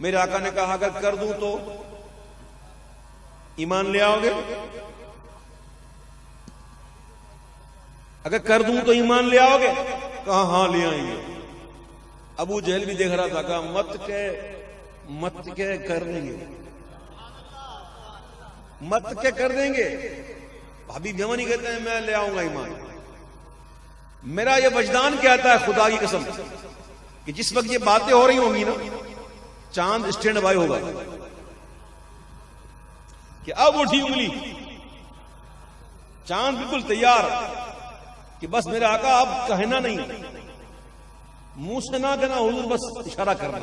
میرے آقا نے کہا اگر کر دوں تو ایمان لے آؤ گے؟ اگر کر دوں تو ایمان لے آؤ گے؟ کہا ہاں لے آئیں گے۔ ابو جہل بھی دیکھ رہا تھا، کہا مت کے کر دیں گے، مت کے کر دیں گے۔ حبیب یمنی کہتے ہیں میں لے آؤں گا ایمان۔ میرا یہ وجدان کہتا ہے خدا کی قسم کہ جس وقت یہ باتیں ہو رہی ہوں گی نا، چاند اسٹینڈ بائی ہوگا کہ اب اٹھی انگلی، چاند بالکل تیار کہ بس میرا آقا اب کہنا نہیں، منہ سے نہ کہنا، حضور بس اشارہ کرنا،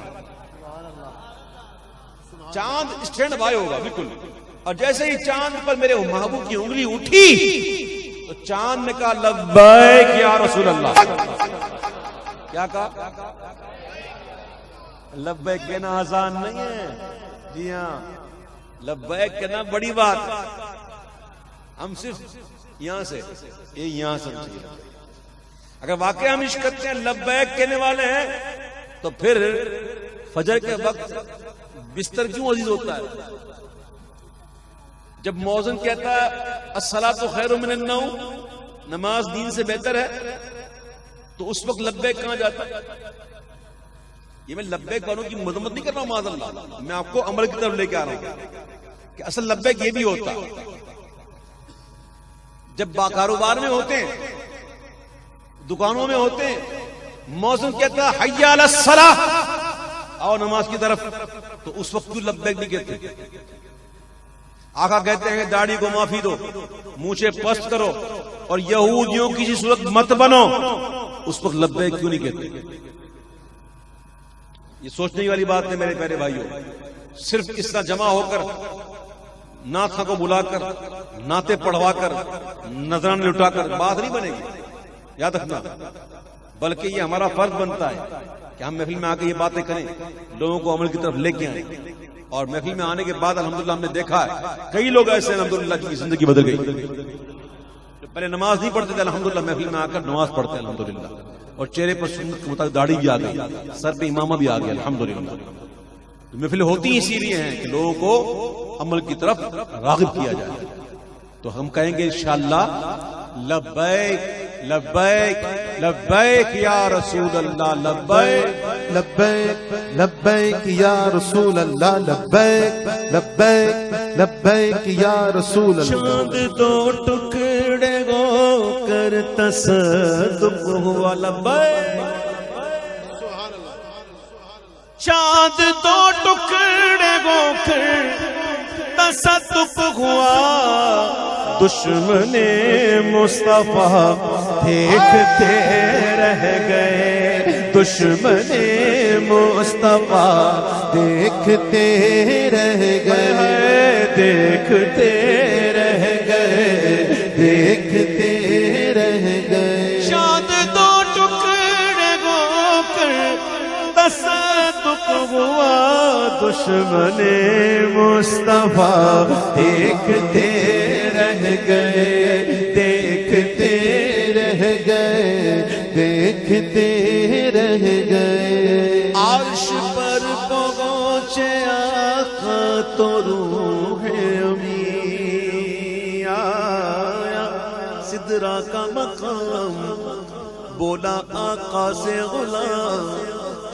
چاند اسٹینڈ بائی ہوگا بالکل۔ اور جیسے ہی چاند پر میرے محبوب کی انگلی اٹھی تو چاند نے کہا لبیک یا رسول اللہ۔ کیا کہا؟ لبیک کہنا آسان نہیں ہے، جی ہاں لبیک کہنا بڑی بات۔ ہم صرف یہاں سے یہاں سمجھیے، اگر واقعی ہم عشق کرتے ہیں لبیک کہنے والے ہیں تو پھر فجر کے وقت بستر کیوں عزیز ہوتا ہے؟ جب مؤذن کہتا ہے الصلاۃ خیر من النوم، نماز دین سے بہتر ہے، تو اس وقت لبیک کہاں جاتا ہے؟ یہ میں لبیک والوں کی مذمت نہیں کر رہا ہوں معاذ اللہ، میں آپ کو عمل کی طرف لے کے آ رہا ہوں کہ اصل لبیک یہ بھی ہوتا جب کاروبار میں ہوتے ہیں، دکانوں میں ہوتے ہیں، مؤذن کہتا ہے حی علی الصلاۃ، آؤ نماز کی طرف، تو اس وقت کیوں لبیک نہیں کہتے؟ آقا کہتے ہیں داڑھی کو معافی دو، مونچھیں پست کرو اور یہودیوں کی صورت مت بنو، اس وقت لبیک کیوں نہیں کہتے؟ یہ سوچنے والی بات ہے میرے پیارے بھائیوں۔ صرف اس طرح جمع ہو کر نعت کو بلا کر نعتیں پڑھوا کر نذرانے لٹا کر بات نہیں بنے گی، یاد رکھنا، بلکہ یہ ہمارا فرض بنتا ہے کہ ہم محفل میں آ کے یہ باتیں کریں، لوگوں کو عمل کی طرف لے کے آئیں۔ اور محفل میں آنے کے بعد الحمدللہ ہم نے دیکھا ہے کئی لوگ ایسے ہیں الحمدللہ جن کی زندگی بدل گئی، جو پہلے نماز نہیں پڑھتے تھے الحمدللہ محفل میں آ کر نماز پڑھتے ہیں الحمدللہ، اور چہرے پر سنت کے مطابق داڑھی بھی آ گئی، سر پہ امامہ بھی آ گیا الحمدللہ۔ محفلیں ہوتی اسی لیے ہیں کہ لوگوں کو عمل کی طرف راغب کیا جائے۔ تو ہم کہیں گے انشاءاللہ لبیک لبیک لبیک یا رسول اللہ، لبیک لبیک لبیک یا رسول اللہ، لبیک لبیک لبیک یا رسول اللہ۔ چاند دو ٹکڑے ہو کر تصدق ہوا، لبیک چاند دو ٹکڑے ہو کر تصدق ہوا، دشمن مصطفیٰ دیکھتے رہ گئے، دشمن مصطفیٰ دیکھتے رہ گئے، دیکھتے رہ گئے، دیکھتے رہ گئے۔ چاند دو ٹکڑے ہو کر تصدق ہوا، دشمن مصطفیٰ دیکھتے رہ گئے، دیکھتے رہ گئے، دیکھتے رہ گئے۔ عرش پر پہنچے آقا تو روح امی آیا، سدرا کا مقام بولا آقا سے غلام،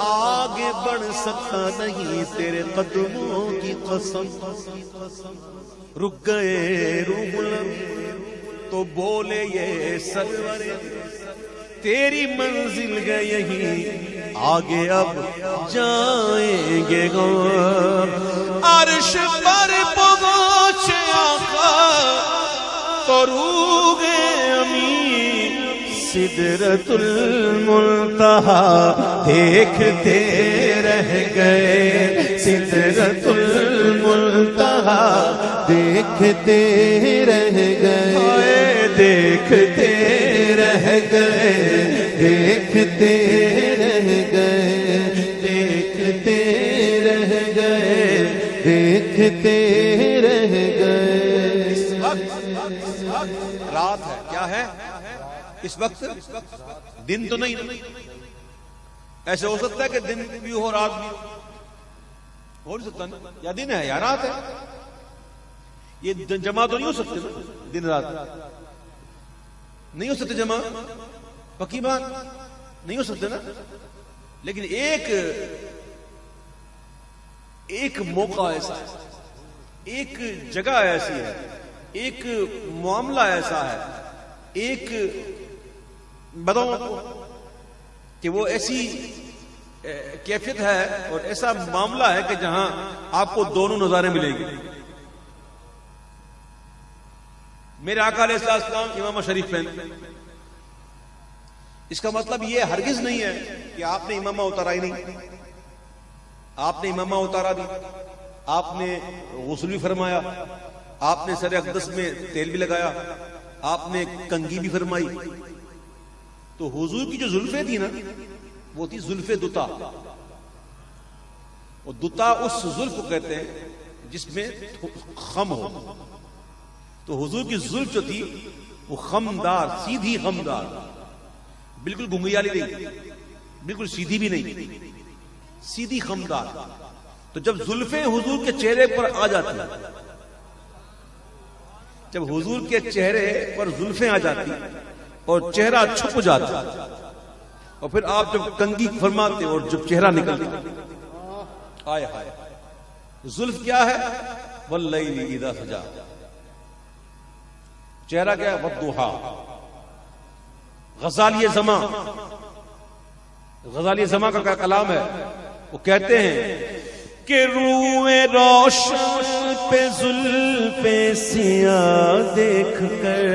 آگے بڑھ سکتا نہیں تیرے قدموں کی قسم۔ رک گئے روح الامین تو بولے یہ سرور، تیری منزل گئے یہی، آگے اب جائیں گے غور۔ عرش پر پہنچے آقا تو روح امین، سدرۃ المنتہا دیکھتے رہ گئے، سدرۃ المنتہا دیکھتے رہ گئے، دیکھتے رہ گئے، دیکھتے رہ گئے، دیکھتے رہ گئے، دیکھتے رہ گئے۔ رات ہے، کیا ہے اس وقت؟ دن تو نہیں، ایسے ہو سکتا ہے کہ دن بھی ہو رات بھی ہو، ہو نہیں سکتا نا، یا دن ہے یا رات ہے، یہ جمع تو نہیں ہو سکتے نا، دن رات نہیں ہو سکتے جمع، پکی بات نہیں ہو سکتے نا. لیکن ایک موقع ایسا ہے، ایک جگہ ایسی ہے، ایک معاملہ ایسا ہے، ایک بتاؤں آپ کو کہ وہ ایسی کیفیت ہے اور ایسا معاملہ ہے کہ جہاں آپ کو دونوں نظارے ملیں گے. میرے آقا علیہ السلام امامہ شریف پہنتے، اس کا مطلب یہ ہرگز نہیں ہے کہ آپ نے امامہ اتارا ہی نہیں، آپ نے امامہ اتارا دی، آپ نے غسل بھی فرمایا، آپ نے سر اقدس میں تیل بھی لگایا، آپ نے کنگھی بھی فرمائی. تو حضور کی جو زلفیں تھی نا وہ تھی زلف دتا. اور دتا اس زلف کو کہتے ہیں جس میں خم ہو. تو حضور کی زلف جو تھی وہ خمدار، سیدھی خمدار، بالکل گنگیالی نہیں، بالکل سیدھی بھی نہیں، سیدھی خمدار. تو جب زلفیں حضور کے چہرے پر آ جاتی، جب حضور کے چہرے پر زلفیں آ جاتی اور چہرہ چھپ جاتا، اور پھر آپ جب کنگھی فرماتے اور جب چہرہ نکلتا، آئے ہائے، زلف کیا ہے؟ واللیل اذا سجا، چہرہ کیا ہے؟ والضحا. غزالی زماں کا کلام ہے، وہ کہتے ہیں کہ روئے روشن پہ زلف سیاہ دیکھ کر،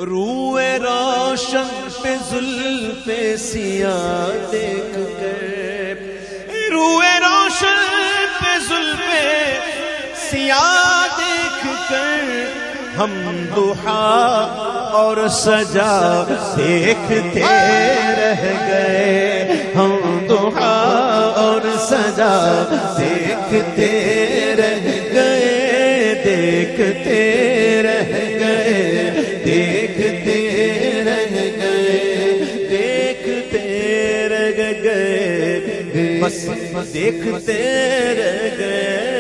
روئے روشن پہ زلف سیاہ دیکھ کر، روئے روشن پہ زلف سیاہ دیکھ کر ہم ضحا اور سجا دیکھتے رہ گئے، ہم ضحا اور سجا دیکھتے رہ گئے، دیکھتے رہ گئے، دیکھتے رہ گئے، دیکھتے رہ گئے، بس دیکھتے رہ گئے.